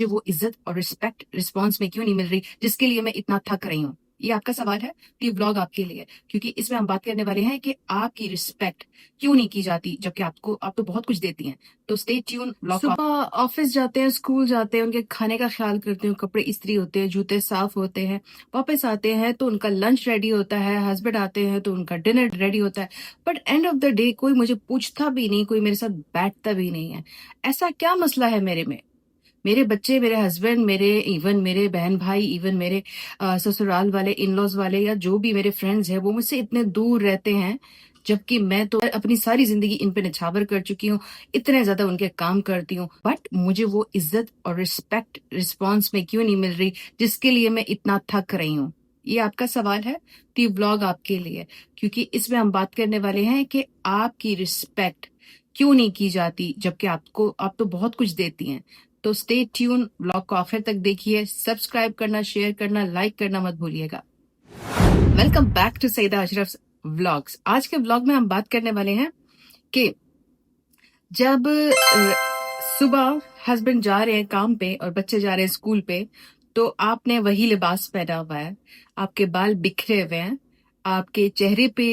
मुझे वो इज्जत और रिस्पेक्ट रिस्पॉन्स में क्यों नहीं मिल रही जिसके लिए मैं इतना थक रही हूँ। ये आपका सवाल है तो ये ब्लॉग आपके लिए है, क्योंकि इसमें हम बात करने वाले हैं कि आपकी रिस्पेक्ट क्यों नहीं की जाती जबकि आप तो बहुत कुछ देती हैं। तो स्टे ट्यून ब्लॉग। सुबह ऑफिस जाते हैं, स्कूल जाते हैं, उनके खाने का ख्याल करते हैं, कपड़े इस्त्री होते हैं, जूते साफ होते हैं, वापस आते हैं तो उनका लंच रेडी होता है, हस्बैंड आते हैं तो उनका डिनर रेडी होता है। But end of the day कोई मुझे पूछता भी नहीं, कोई मेरे साथ बैठता भी नहीं है। ऐसा क्या मसला है मेरे में? मेरे बच्चे, मेरे हस्बैंड, मेरे बहन भाई, इवन मेरे ससुराल वाले, इन लॉज वाले, या जो भी मेरे फ्रेंड्स हैं वो मुझसे इतने दूर रहते हैं, जबकि मैं तो अपनी सारी जिंदगी इन पे निछावर कर चुकी हूँ, इतने ज्यादा उनके काम करती हूँ, बट मुझे वो इज्जत और रिस्पेक्ट रिस्पॉन्स में क्यों नहीं मिल रही जिसके लिए मैं इतना थक रही हूँ। ये आपका सवाल है तो ये ब्लॉग आपके लिए, क्योंकि इसमें हम बात करने वाले हैं कि आपकी रिस्पेक्ट क्यों नहीं की जाती जबकि आप तो बहुत कुछ देती हैं। तो स्टे ट्यून, ब्लॉग को आखिर तक देखिए, सब्सक्राइब करना, शेयर करना, लाइक करना मत भूलिएगा। Welcome back to Saeeda Ashraf vlogs. आज के व्लॉग में हम बात करने वाले हैं कि जब सुबह हस्बैंड जा रहे हैं काम पे और बच्चे जा रहे हैं स्कूल पे, तो आपने वही लिबास पहना हुआ है, आपके बाल बिखरे हुए हैं, आपके चेहरे पे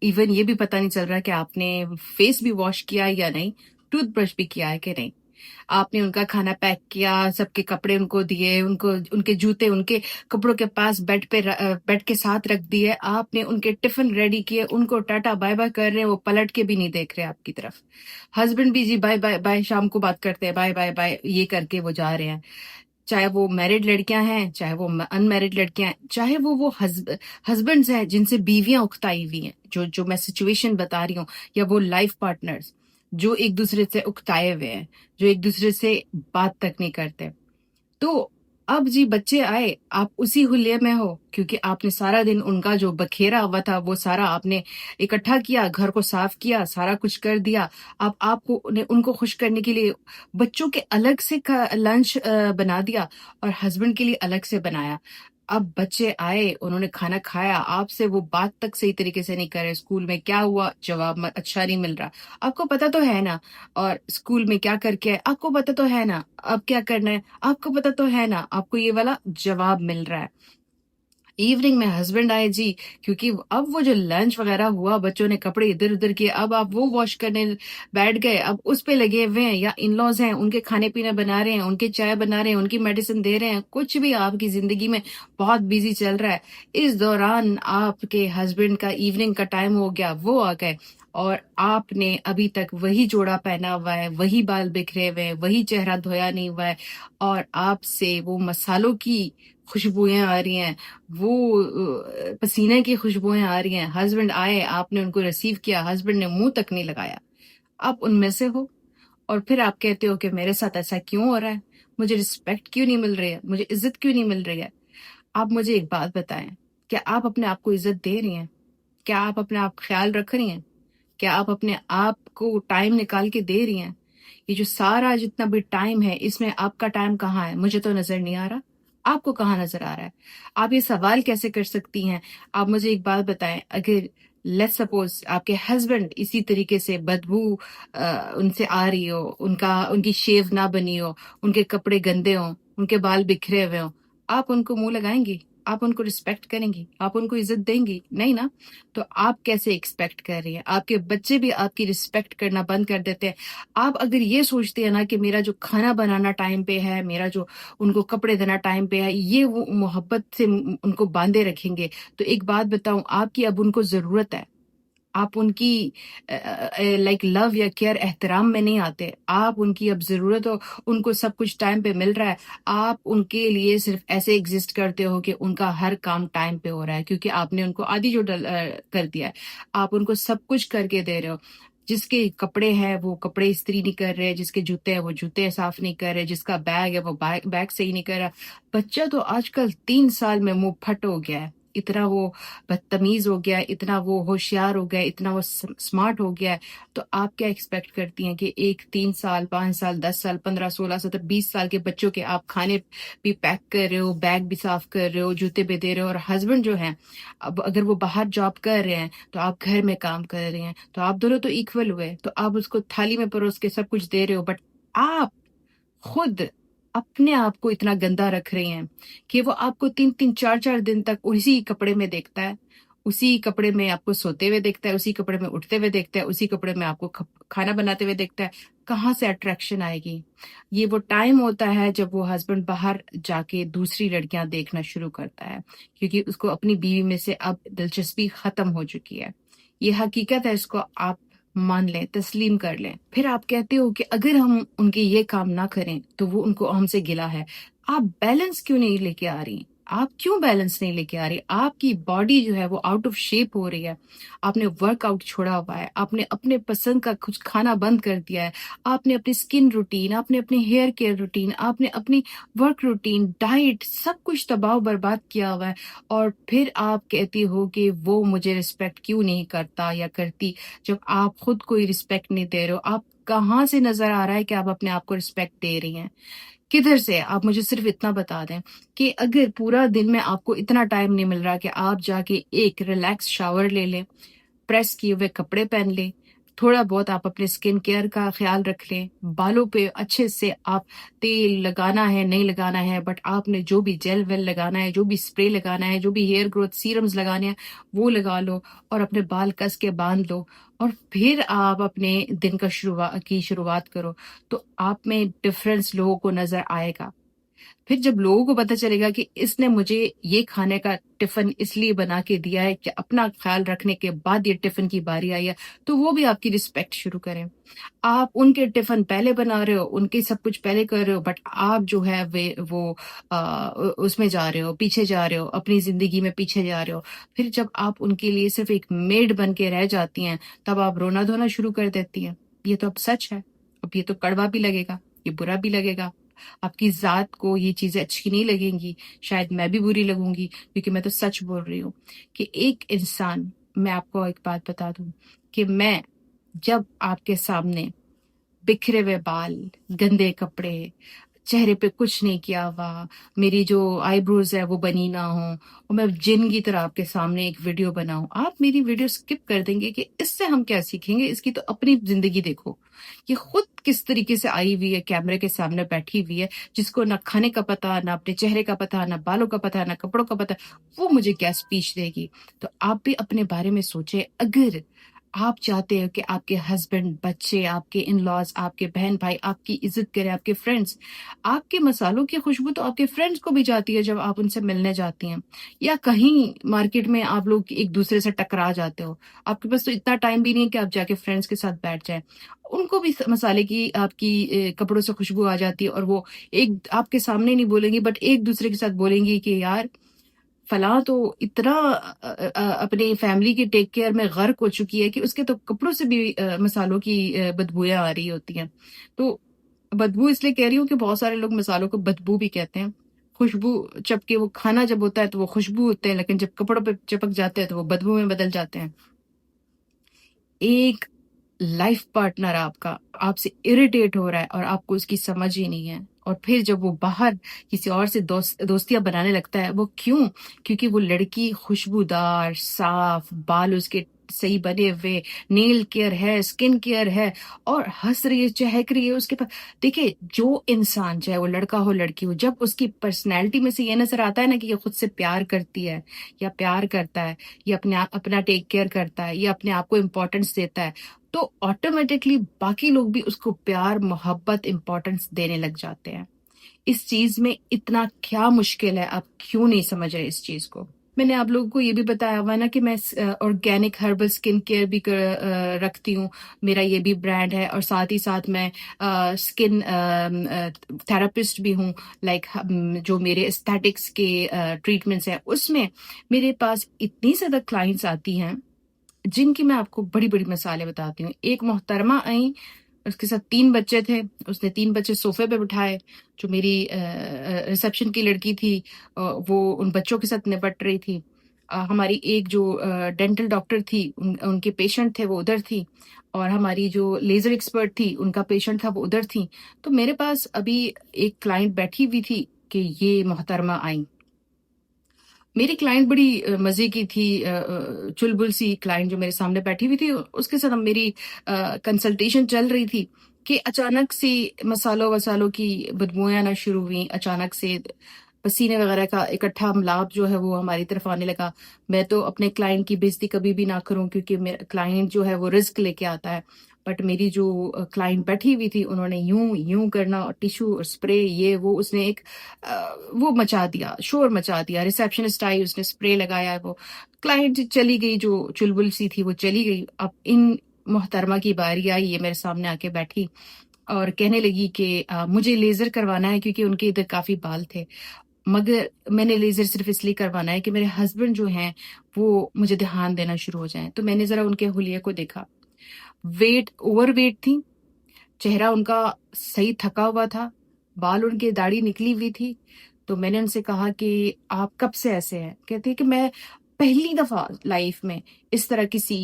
इवन ये भी पता नहीं चल रहा कि आपने फेस भी वॉश किया है या नहीं, टूथब्रश भी किया है कि नहीं। आपने उनका खाना पैक किया, सबके कपड़े उनको दिए, उनको उनके जूते उनके कपड़ों के पास बेड के साथ रख दिए, आपने उनके टिफिन रेडी किए, उनको टाटा बाय बाय कर रहे हैं, वो पलट के भी नहीं देख रहे आपकी तरफ। हस्बैंड भी जी बाय बाय बाय शाम को बात करते हैं, बाय बाय बाय ये करके वो जा रहे हैं। चाहे वो मैरिड लड़कियां हैं, चाहे वो अनमैरिड लड़कियां हैं, चाहे वो हस्बैंड्स हैं जिनसे बीवियां उकताई हुई हैं, जो जो मैं सिचुएशन बता रही हूँ, या वो लाइफ पार्टनर्स जो एक दूसरे से उकताए हुए हैं, जो एक दूसरे से बात तक नहीं करते। तो अब जी बच्चे आए, आप उसी हुलिये में हो, क्योंकि आपने सारा दिन उनका जो बखेरा हुआ था वो सारा आपने इकट्ठा किया, घर को साफ किया, सारा कुछ कर दिया। अब आपको उनको खुश करने के लिए बच्चों के अलग से लंच बना दिया और हस्बैंड के लिए अलग से बनाया। अब बच्चे आए, उन्होंने खाना खाया, आपसे वो बात तक सही तरीके से नहीं करे, स्कूल में क्या हुआ जवाब अच्छा नहीं मिल रहा, आपको पता तो है ना, और स्कूल में क्या करके आए आपको पता तो है ना, अब क्या करना है आपको पता तो है ना, आपको ये वाला जवाब मिल रहा है। इवनिंग में हस्बैंड आए जी, क्योंकि अब वो जो लंच वगैरह हुआ, बच्चों ने कपड़े इधर उधर किए, अब आप वो वॉश करने बैठ गए, अब उस पे लगे हुए हैं, या इन लॉज हैं उनके खाने पीने बना रहे हैं, उनके चाय बना रहे हैं, उनकी मेडिसिन दे रहे हैं, कुछ भी आपकी जिंदगी में बहुत बिजी चल रहा है। इस दौरान आपके हस्बैंड का इवनिंग का टाइम हो गया, वो आ गए, और आपने अभी तक वही जोड़ा पहना हुआ है, वही बाल बिखरे हुए हैं, वही चेहरा धोया नहीं हुआ है, और आपसे वो मसालों की खुशबुएं आ रही हैं, वो पसीने की खुशबुएं आ रही हैं। हस्बैंड आए, आपने उनको रिसीव किया, हस्बैंड ने मुंह तक नहीं लगाया, आप उनमें से हो, और फिर आप कहते हो कि मेरे साथ ऐसा क्यों हो रहा है, मुझे रिस्पेक्ट क्यों नहीं मिल रही है, मुझे इज्जत क्यों नहीं मिल रही है। आप मुझे एक बात बताएं, क्या आप अपने आप को इज्जत दे रही हैं? क्या आप अपने आप ख्याल रख रही हैं? क्या आप अपने आप को टाइम निकाल के दे रही हैं? ये जो सारा जितना भी टाइम है, इसमें आपका टाइम कहाँ है? मुझे तो नजर नहीं आ रहा, आपको कहाँ नजर आ रहा है? आप ये सवाल कैसे कर सकती हैं? आप मुझे एक बात बताएं, अगर लेट्स सपोज आपके हस्बैंड इसी तरीके से बदबू उनसे आ रही हो, उनकी शेव ना बनी हो, उनके कपड़े गंदे हो, उनके बाल बिखरे हुए हो, आप उनको मुंह लगाएंगी? आप उनको रिस्पेक्ट करेंगी? आप उनको इज्जत देंगी? नहीं ना। तो आप कैसे एक्सपेक्ट कर रही हैं? आपके बच्चे भी आपकी रिस्पेक्ट करना बंद कर देते हैं। आप अगर ये सोचते हैं ना कि मेरा जो खाना बनाना टाइम पे है, मेरा जो उनको कपड़े देना टाइम पे है, ये वो मोहब्बत से उनको बांधे रखेंगे, तो एक बात बताऊं, आपकी अब उनको जरूरत है। आप उनकी लाइक लव या केयर एहतराम में नहीं आते, आप उनकी अब जरूरत हो, उनको सब कुछ टाइम पे मिल रहा है, आप उनके लिए सिर्फ ऐसे एग्जिस्ट करते हो कि उनका हर काम टाइम पे हो रहा है, क्योंकि आपने उनको आदि जो कर दिया है, आप उनको सब कुछ करके दे रहे हो। जिसके कपड़े हैं वो कपड़े इस्त्री नहीं कर रहे, जिसके जूते हैं वो जूते साफ नहीं कर रहे, जिसका बैग है वो बैग सही नहीं कर रहा। बच्चा तो आजकल 3 साल में मुंह फट हो गया है, इतना वो बदतमीज हो गया है, इतना वो होशियार हो गया है, इतना वो स्मार्ट हो गया है। तो आप क्या एक्सपेक्ट करती हैं कि एक 3 साल, 5 साल, 10 साल, 15, 16, 17, 20 साल के बच्चों के आप खाने भी पैक कर रहे हो, बैग भी साफ कर रहे हो, जूते भी दे रहे हो, और हस्बैंड जो है, अब अगर वो बाहर जॉब कर रहे हैं तो आप घर में काम कर रहे हैं, तो आप दोनों तो इक्वल हुए, तो आप उसको थाली में परोस के सब कुछ दे रहे हो, बट आप खुद अपने आप को इतना गंदा रख रही हैं कि वो आपको 3-3 4-4 दिन तक उसी कपड़े में देखता है, उसी कपड़े में आपको सोते हुए देखता है, उसी कपड़े में उठते हुए देखता है, उसी कपड़े में आपको खाना बनाते हुए देखता है। कहाँ से अट्रैक्शन आएगी? ये वो टाइम होता है जब वो हस्बैंड बाहर जाके दूसरी लड़कियां देखना शुरू करता है, क्योंकि उसको अपनी बीवी में से अब दिलचस्पी खत्म हो चुकी है। ये हकीकत है, इसको आप मान लें, तस्लीम कर लें। फिर आप कहते हो कि अगर हम उनके ये काम ना करें तो वो उनको हमसे गिला है। आप बैलेंस क्यों नहीं लेके आ रही? आप क्यों बैलेंस नहीं लेके आ रही? आपकी बॉडी जो है वो आउट ऑफ शेप हो रही है। आपने वर्कआउट छोड़ा हुआ है, आपने अपने पसंद का कुछ खाना बंद कर दिया है, आपने अपनी स्किन रूटीन, आपने अपनी हेयर केयर रूटीन, आपने अपनी वर्क रूटीन, डाइट, सब कुछ तबाह बर्बाद किया हुआ है। और फिर आप कहती हो कि वो मुझे रिस्पेक्ट क्यों नहीं करता या करती, जब आप खुद कोई रिस्पेक्ट नहीं दे रहे हो। आप कहाँ से नजर आ रहा है कि आप अपने आप को रिस्पेक्ट दे रही हैं? किधर से? आप मुझे सिर्फ इतना बता दें कि अगर पूरा दिन में आपको इतना टाइम नहीं मिल रहा कि आप जाके एक रिलैक्स शावर ले लें, प्रेस किए हुए कपड़े पहन लें, थोड़ा बहुत आप अपने स्किन केयर का ख्याल रख लें, बालों पे अच्छे से आप तेल लगाना है नहीं लगाना है, बट आपने जो भी जेल वेल लगाना है, जो भी स्प्रे लगाना है, जो भी हेयर ग्रोथ सीरम्स लगाने हैं वो लगा लो और अपने बाल कस के बांध लो और फिर आप अपने दिन का शुरुआत करो, तो आप में डिफरेंस लोगों को नजर आएगा। फिर जब लोगों को पता चलेगा कि इसने मुझे ये खाने का टिफिन इसलिए बना के दिया है कि अपना ख्याल रखने के बाद ये टिफिन की बारी आई है, तो वो भी आपकी रिस्पेक्ट शुरू करें। आप उनके टिफिन पहले बना रहे हो, उनके सब कुछ पहले कर रहे हो, बट आप जो है वे वो उसमें जा रहे हो, पीछे जा रहे हो, अपनी जिंदगी में पीछे जा रहे हो। फिर जब आप उनके लिए सिर्फ एक मेड बन के रह जाती हैं, तब आप रोना धोना शुरू कर देती हैं। ये तो अब सच है। अब ये तो कड़वा भी लगेगा, ये बुरा भी लगेगा। आपकी जात को ये चीजें अच्छी नहीं लगेंगी, शायद मैं भी बुरी लगूंगी, क्योंकि मैं तो सच बोल रही हूँ कि एक इंसान, मैं आपको एक बात बता दूं कि मैं जब आपके सामने बिखरे हुए बाल, गंदे कपड़े, चेहरे पे कुछ नहीं किया हुआ, मेरी जो आईब्रोज है वो बनी ना हो और मैं जिन की तरह आपके सामने एक वीडियो बनाऊं, आप मेरी वीडियो स्किप कर देंगे कि इससे हम क्या सीखेंगे? इसकी तो अपनी जिंदगी देखो। ये खुद किस तरीके से आई हुई है, कैमरे के सामने बैठी हुई है, जिसको ना खाने का पता, ना अपने चेहरे का पता, ना बालों का पता, ना कपड़ों का पता, वो मुझे क्या स्पीच देगी? तो आप भी अपने बारे में सोचे। अगर आप चाहते हो कि आपके हस्बैंड, बच्चे, आपके इन लॉज, आपके बहन भाई आपकी इज्जत करें, आपके फ्रेंड्स, आपके मसालों की खुशबू तो आपके फ्रेंड्स को भी जाती है जब आप उनसे मिलने जाती हैं, या कहीं मार्केट में आप लोग एक दूसरे से टकरा जाते हो, आपके पास तो इतना टाइम भी नहीं है कि आप जाके फ्रेंड्स के साथ बैठ जाए, उनको भी मसाले की, आपकी कपड़ों से खुशबू आ जाती है और वो एक आपके सामने नहीं बोलेंगी, बट एक दूसरे के साथ बोलेंगी कि यार फलां तो इतना अपनी फैमिली की टेक केयर में गर्क हो चुकी है कि उसके तो कपड़ों से भी मसालों की बदबूएं आ रही होती हैं। तो बदबू इसलिए कह रही हूँ कि बहुत सारे लोग मसालों को बदबू भी कहते हैं। खुशबू, जबकि वो खाना जब होता है तो वो खुशबू होते हैं, लेकिन जब कपड़ों पे चिपक जाते हैं तो वो बदबू में बदल जाते हैं। एक लाइफ पार्टनर आपका आपसे इरिटेट हो रहा है और आपको उसकी समझ ही नहीं है, और फिर जब वो बाहर किसी और से दोस्तियां बनाने लगता है, वो क्यों? क्योंकि वो लड़की खुशबूदार, साफ, बाल उसके सही बने हुए, नेल केयर है, स्किन केयर है, और हंस रही है, चहक रही है उसके पास। देखिए, जो इंसान, चाहे वो लड़का हो लड़की हो, जब उसकी पर्सनैलिटी में से ये नजर आता है ना कि ये खुद से प्यार करती है या प्यार करता है, ये अपना टेक केयर करता है, ये अपने आप को इम्पोर्टेंस देता है, तो ऑटोमेटिकली बाकी लोग भी उसको प्यार, मोहब्बत, इंपॉर्टेंस देने लग जाते हैं। इस चीज में इतना क्या मुश्किल है? आप क्यों नहीं समझ रहे इस चीज को? मैंने आप लोगों को ये भी बताया हुआ ना कि मैं ऑर्गेनिक हर्बल स्किन केयर भी रखती हूँ। मेरा ये भी ब्रांड है, और साथ ही साथ मैं स्किन थेरेपिस्ट भी हूँ। लाइक जो मेरे एस्थेटिक्स के ट्रीटमेंट्स हैं, उसमें मेरे पास इतनी ज्यादा क्लाइंट्स आती हैं जिनकी मैं आपको बड़ी बड़ी मिसालें बताती हूँ। एक मोहतरमा आई, उसके साथ 3 बच्चे थे, उसने 3 बच्चे सोफे पे बिठाए। जो मेरी रिसेप्शन की लड़की थी, वो उन बच्चों के साथ निपट रही थी। हमारी एक जो डेंटल डॉक्टर थी, उनके पेशेंट थे, वो उधर थी, और हमारी जो लेजर एक्सपर्ट थी, उनका पेशेंट था, वो उधर थी। तो मेरे पास अभी एक क्लाइंट बैठी हुई थी कि ये मोहतरमा आई। मेरी क्लाइंट बड़ी मजे की थी, चुलबुल सी क्लाइंट जो मेरे सामने बैठी हुई थी, उसके साथ मेरी कंसल्टेशन चल रही थी। कि अचानक से मसालों वसालों की बदबूएं आना शुरू हुई, अचानक से पसीने वगैरह का इकट्ठा मिलाप जो है वो हमारी तरफ आने लगा। मैं तो अपने क्लाइंट की बेइज्जती कभी भी ना करूं, क्योंकि मेरा क्लाइंट जो है वो रिस्क लेके आता है। बट मेरी जो क्लाइंट बैठी हुई थी, उन्होंने यूं यूं करना, और टिश्यू और स्प्रे ये वो, उसने एक वो मचा दिया, शोर मचा दिया। रिसेप्शनिस्ट आई, उसने स्प्रे लगाया, वो क्लाइंट चली गई, जो चुलबुल सी थी वो चली गई। अब इन मोहतरमा की बारी आई, ये मेरे सामने आके बैठी और कहने लगी कि मुझे लेजर करवाना है, क्योंकि उनके इधर काफी बाल थे। मगर मैंने लेजर सिर्फ इसलिए करवाना है कि मेरे हस्बैंड जो हैं वो मुझे ध्यान देना शुरू हो जाएं। तो मैंने जरा उनके हुलिये को देखा, वेट ओवर वेट थी, चेहरा उनका सही थका हुआ था, बाल उनके दाढ़ी निकली हुई थी। तो मैंने उनसे कहा कि आप कब से ऐसे हैं? कहते हैं कि मैं पहली दफा लाइफ में इस तरह किसी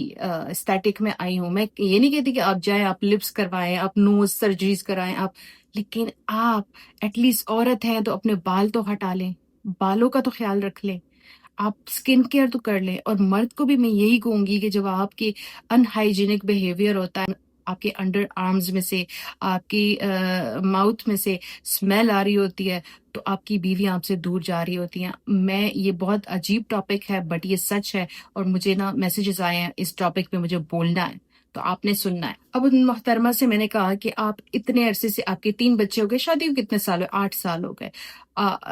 स्टैटिक में आई हूं। मैं ये नहीं कहती कि आप जाएं, आप लिप्स करवाएं, आप नोज सर्जरीज कराएं, आप, लेकिन आप एटलीस्ट औरत हैं तो अपने बाल तो हटा लें, बालों का तो ख्याल रख लें, आप स्किन केयर तो कर लें। और मर्द को भी मैं यही कहूंगी कि जब आपके अनहाइजीनिक बिहेवियर होता है, आपके अंडर आर्म्स में से, आपकी माउथ में से स्मेल आ रही होती है, तो आपकी बीवी आपसे दूर जा रही होती है। मैं, ये बहुत अजीब टॉपिक है बट ये सच है, और मुझे ना मैसेजेस आए हैं, इस टॉपिक पे मुझे बोलना है, तो आपने सुनना है। अब उन मोहतरमा से मैंने कहा कि आप इतने अरसे से, आपके 3 बच्चे हो गए, शादी को कितने साल हो? 8 साल हो गए।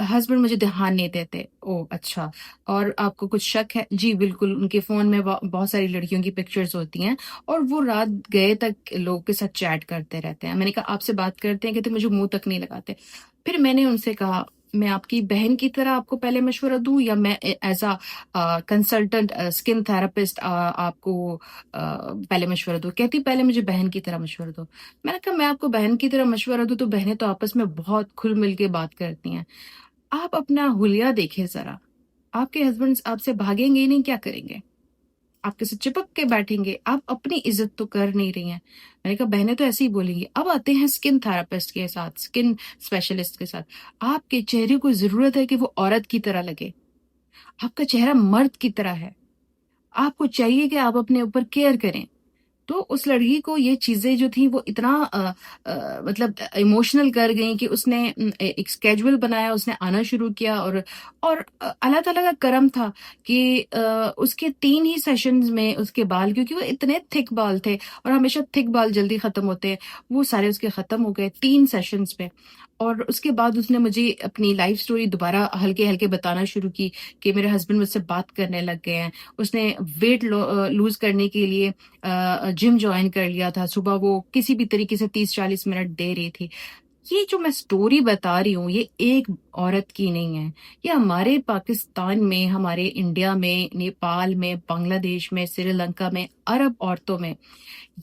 हस्बैंड मुझे ध्यान नहीं देते। ओ अच्छा, और आपको कुछ शक है? जी बिल्कुल, उनके फोन में बहुत सारी लड़कियों की पिक्चर्स होती हैं, और वो रात गए तक लोगों के साथ चैट करते रहते हैं। मैंने कहा आपसे बात करते हैं, कहते मुझे मुंह तक नहीं लगाते। फिर मैंने उनसे कहा, मैं आपकी बहन की तरह आपको पहले मशवरा दूं, या मैं as a consultant skin therapist आपको पहले मशवरा दूं? कहती पहले मुझे बहन की तरह मशवरा दो। मैंने कहा मैं आपको बहन की तरह मशवरा दूं तो बहनें तो आपस में बहुत खुल मिल के बात करती हैं। आप अपना हुलिया देखें जरा, आपके हस्बैंड आपसे भागेंगे ही नहीं, क्या करेंगे? आपके से चिपक के बैठेंगे। आप अपनी इज्जत तो कर नहीं रही हैं। मैंने कहा बहनें तो ऐसे ही बोलेंगी। अब आते हैं स्किन थेरेपिस्ट के साथ, स्किन स्पेशलिस्ट के साथ। आपके चेहरे को जरूरत है कि वो औरत की तरह लगे, आपका चेहरा मर्द की तरह है। आपको चाहिए कि आप अपने ऊपर केयर करें। तो उस लड़की को ये चीजें जो थी वो इतना मतलब इमोशनल कर गई कि उसने एक स्केड्यूल बनाया, उसने आना शुरू किया। और अल्लाह ताला का करम था कि उसके 3 ही सेशंस में उसके बाल, क्योंकि वो इतने थिक बाल थे और हमेशा थिक बाल जल्दी खत्म होते हैं, वो सारे उसके खत्म हो गए 3 सेशंस में। और उसके बाद उसने मुझे अपनी लाइफ स्टोरी दोबारा हल्के हल्के बताना शुरू की कि मेरे हस्बैंड मुझसे बात करने लग गए हैं। उसने वेट लूज करने के लिए जिम ज्वाइन कर लिया था। सुबह वो किसी भी तरीके से 30-40 मिनट दे रही थी। ये जो मैं स्टोरी बता रही हूँ, ये एक औरत की नहीं है। ये हमारे पाकिस्तान में, हमारे इंडिया में, नेपाल में, बांग्लादेश में, श्रीलंका में, अरब औरतों में,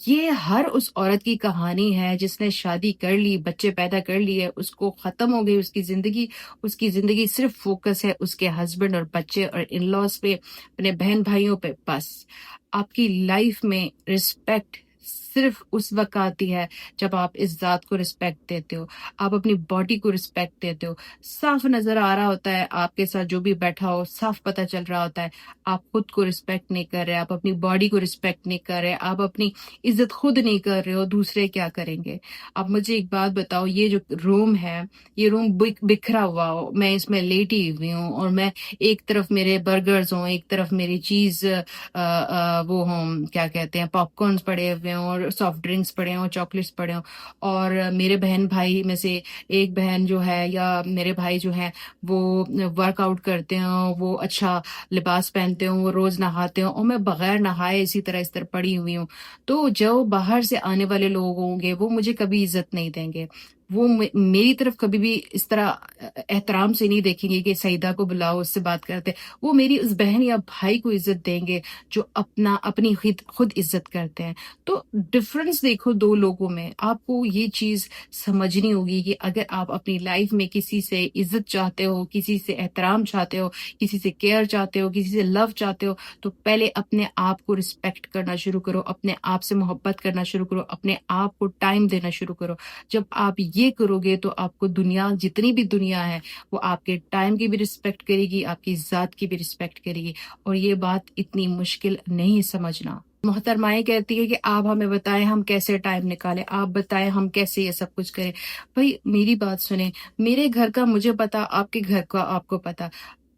ये हर उस औरत की कहानी है जिसने शादी कर ली, बच्चे पैदा कर लिए, उसको खत्म हो गई उसकी जिंदगी। उसकी जिंदगी सिर्फ फोकस है उसके हस्बैंड और बच्चे और इन लॉज पे, अपने बहन भाइयों पे। बस आपकी लाइफ में रिस्पेक्ट सिर्फ उस वक्त आती है जब आप इस जात को रिस्पेक्ट देते हो, आप अपनी बॉडी को रिस्पेक्ट देते हो। साफ नजर आ रहा होता है, आपके साथ जो भी बैठा हो साफ पता चल रहा होता है, आप खुद को रिस्पेक्ट नहीं कर रहे, आप अपनी बॉडी को रिस्पेक्ट नहीं कर रहे, आप अपनी इज्जत खुद नहीं कर रहे हो, दूसरे क्या करेंगे? अब मुझे एक बात बताओ, ये जो रूम है, ये रूम बिखरा हुआ हो, मैं इसमें लेटी हुई हूँ, और मैं एक तरफ मेरे बर्गर्स हों, एक तरफ मेरी चीज वो हों, क्या कहते हैं, पॉपकॉर्न्स पड़े हुए हों, और सॉफ्ट ड्रिंक्स पड़े हों, चॉकलेट्स पड़े हों, और मेरे बहन भाई में से एक बहन जो है या मेरे भाई जो है वो वर्कआउट करते हो, वो अच्छा लिबास पहनते हो, वो रोज नहाते हो, और मैं बगैर नहाए इसी तरह इस तरह पड़ी हुई हूँ। तो जो बाहर से आने वाले लोग होंगे वो मुझे कभी इज्जत नहीं देंगे। वो मेरी तरफ कभी भी इस तरह एहतराम से नहीं देखेंगे कि सईदा को बुलाओ, उससे बात करते। वो मेरी उस बहन या भाई को इज्जत देंगे जो अपनी खुद इज्जत करते हैं। तो डिफरेंस देखो दो लोगों में। आपको ये चीज समझनी होगी कि अगर आप अपनी लाइफ में किसी से इज्जत चाहते हो, किसी से एहतराम चाहते हो, किसी से केयर चाहते हो, किसी से लव चाहते हो, तो पहले अपने आप को रिस्पेक्ट करना शुरू करो, अपने आप से मोहब्बत करना शुरू करो, अपने आप को टाइम देना शुरू करो। जब आप ये करोगे तो आपको दुनिया, जितनी भी दुनिया है, वो आपके टाइम की भी रिस्पेक्ट करेगी, आपकी जात की भी रिस्पेक्ट करेगी। और ये बात इतनी मुश्किल नहीं समझना। मोहतरमाएँ कहती है कि आप हमें बताएँ हम कैसे टाइम निकालें, आप बताएँ हम कैसे ये सब कुछ करें। भई मेरी बात सुनें, मेरे घर का मुझे पता, आपके घर का आपको पता।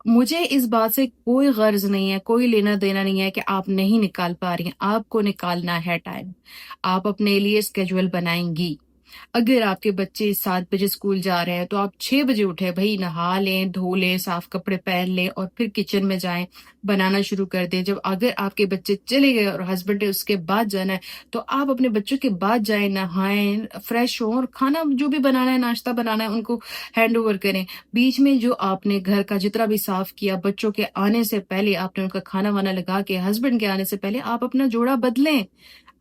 मुझे इस बात से कोई गर्ज़ नहीं है, कोई लेना-देना नहीं है कि आप नहीं निकाल पा रही हैं, आपको निकालना है टाइम। आप अपने लिए स्केड्यूल बनाएँगी। अगर आपके बच्चे 7 बजे स्कूल जा रहे हैं, तो आप 6 बजे उठें भई, नहा लें, धो लें, साफ कपड़े पहन लें और फिर किचन में जाएँ, बनाना शुरू कर दें। जब अगर आपके बच्चे चले गए और हस्बैंड ने उसके बाद जाना है, तो आप अपने बच्चों के बाद जाएँ, नहाएँ, फ्रेश हों और खाना जो भी बनाना है, नाश्ता बनाना है, उनको हैंड ओवर करें। बीच में जो आपने घर का जितना भी साफ किया, बच्चों के आने से पहले आपने उनका खाना-वाना लगा के, हस्बैंड के आने से पहले आप अपना जोड़ा बदलें।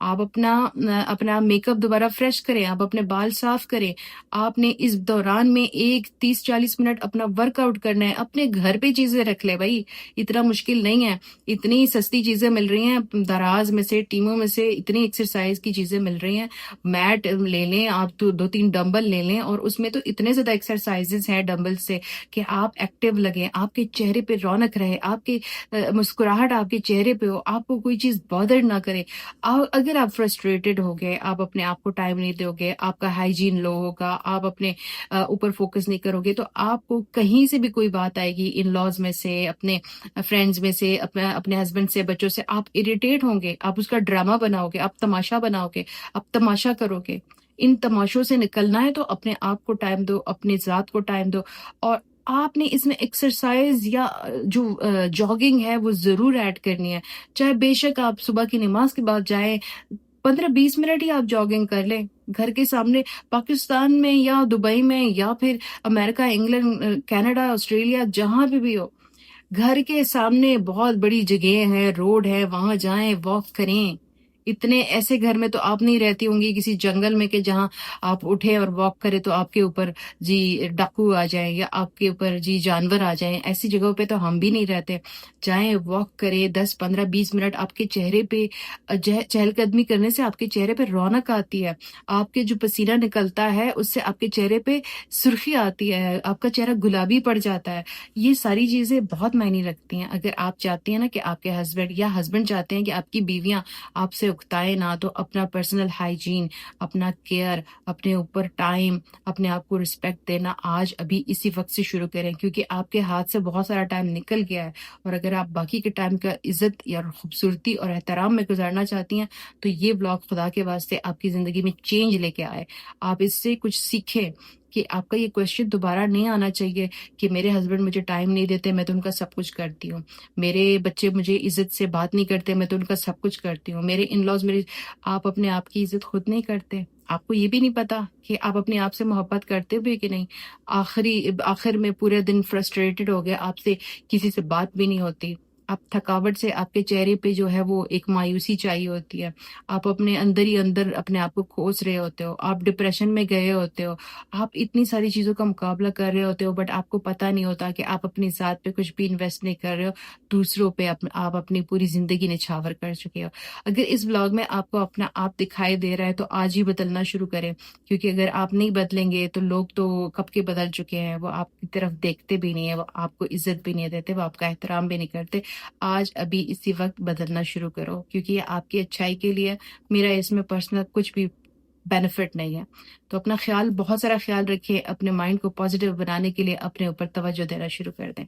आप अपना मेकअप दोबारा फ्रेश करें, आप अपने बाल साफ करें। आपने इस दौरान में 1 30-40 मिनट अपना वर्कआउट करना है। अपने घर पे चीज़ें रख लें भई, इतना मुश्किल नहीं है। इतनी सस्ती चीज़ें मिल रही हैं, दराज़ में से, टीमों में से इतनी एक्सरसाइज़ की चीज़ें मिल रही हैं। मैट ले लें, आप तो 2-3 डंबल ले लें और उसमें तो इतने ज़्यादा एक्सरसाइज़ेज़ हैं डंबल से कि आप एक्टिव लगें, आपके चेहरे पे रौनक रहे, आपकी मुस्कुराहट आपके चेहरे पे हो, आपको कोई चीज़ बॉदर ना करे। अगर आप फ्रस्ट्रेटेड हो गए, आप अपने आप को टाइम नहीं दोगे, आपका हाइजीन लो होगा, आप अपने ऊपर फोकस नहीं करोगे, तो आपको कहीं से भी कोई बात आएगी, इन-लॉज़ में से, अपने फ्रेंड्स में से, अपने हस्बैंड से, बच्चों से, आप इरिटेट होंगे, आप उसका ड्रामा बनाओगे, आप तमाशा बनाओगे, आप तमाशा करोगे। इन तमाशों से निकलना है तो अपने आप को टाइम दो, अपनी ज़ात को टाइम दो और आपने इसमें एक्सरसाइज़ या जॉगिंग है वो ज़रूर ऐड करनी है। चाहे बेशक आप सुबह की नमाज़ के बाद जाएँ, 15-20 मिनट ही आप जॉगिंग कर लें। घर के सामने पाकिस्तान में या दुबई में या फिर अमेरिका, इंग्लैंड, कनाडा, ऑस्ट्रेलिया जहाँ पे भी हो, घर के सामने बहुत बड़ी जगह है, रोड है, वहाँ जाएँ, वॉक करें। इतने ऐसे घर में तो आप नहीं रहती होंगी किसी जंगल में कि जहाँ आप उठे और वॉक करें तो आपके ऊपर जी डाकू आ जाएँ या आपके ऊपर जी जानवर आ जाएँ। ऐसी जगहों पे तो हम भी नहीं रहते। जाएँ, वॉक करें 10, 15, 20 मिनट आपके चेहरे पे चहलकदमी करने से आपके चेहरे पे रौनक आती है। आपके जो पसीना निकलता है उससे आपके चेहरे पे सुर्खी आती है, आपका चेहरा गुलाबी पड़ जाता है। ये सारी चीज़ें बहुत मायने रखती हैं। अगर आप चाहती हैं ना कि आपके हस्बैंड या हस्बैंड चाहते हैं कि आपकी बीवियाँ आपसे उकताए ना, तो अपना पर्सनल हाइजीन, अपना केयर, अपने ऊपर टाइम, अपने आप को रिस्पेक्ट देना आज अभी इसी वक़्त से शुरू करें क्योंकि आपके हाथ से बहुत सारा टाइम निकल गया है और अगर आप बाकी के टाइम का इज़्ज़त या खूबसूरती और एहतराम में गुज़ारना चाहती हैं, तो ये व्लॉग खुदा के वास्ते आपकी ज़िंदगी में चेंज लेके आए। आप इससे कुछ सीखें कि आपका ये क्वेश्चन दोबारा नहीं आना चाहिए कि मेरे हस्बैंड मुझे टाइम नहीं देते, मैं तो उनका सब कुछ करती हूँ। मेरे बच्चे मुझे इज़्ज़त से बात नहीं करते, मैं तो उनका सब कुछ करती हूँ। मेरे इन-लॉज़ मेरी आप अपने आप की इज़्ज़त खुद नहीं करते। आपको ये भी नहीं पता कि आप अपने आप से मोहब्बत करते भी कि नहीं। आखिर में पूरे दिन फ्रस्ट्रेटेड हो गए, आपसे किसी से बात भी नहीं होती। आप थकावट से आपके चेहरे पे जो है वो एक मायूसी चाहिए होती है। आप अपने अंदर ही अंदर अपने आप को कोस रहे होते हो, आप डिप्रेशन में गए होते हो, आप इतनी सारी चीज़ों का मुकाबला कर रहे होते हो बट आपको पता नहीं होता कि आप अपनी ज़ात पे कुछ भी इन्वेस्ट नहीं कर रहे हो, दूसरों पे आप अपनी पूरी ज़िंदगी निछावर कर चुके हो। अगर इस व्लॉग में आपको अपना आप दिखाई दे रहा है तो आज ही बदलना शुरू करें क्योंकि अगर आप नहीं बदलेंगे तो लोग तो कब के बदल चुके हैं, वो आपकी तरफ देखते भी नहीं है, वो आपको इज़्ज़त भी नहीं देते, वो आपका एहतराम भी नहीं करते। आज अभी इसी वक़्त बदलना शुरू करो क्योंकि ये आपकी अच्छाई के लिए है, मेरा इसमें पर्सनल कुछ भी बेनिफिट नहीं है। तो अपना ख़्याल बहुत सारा ख़्याल रखिए, अपने माइंड को पॉज़िटिव बनाने के लिए अपने ऊपर तवज्जो देना शुरू कर दें।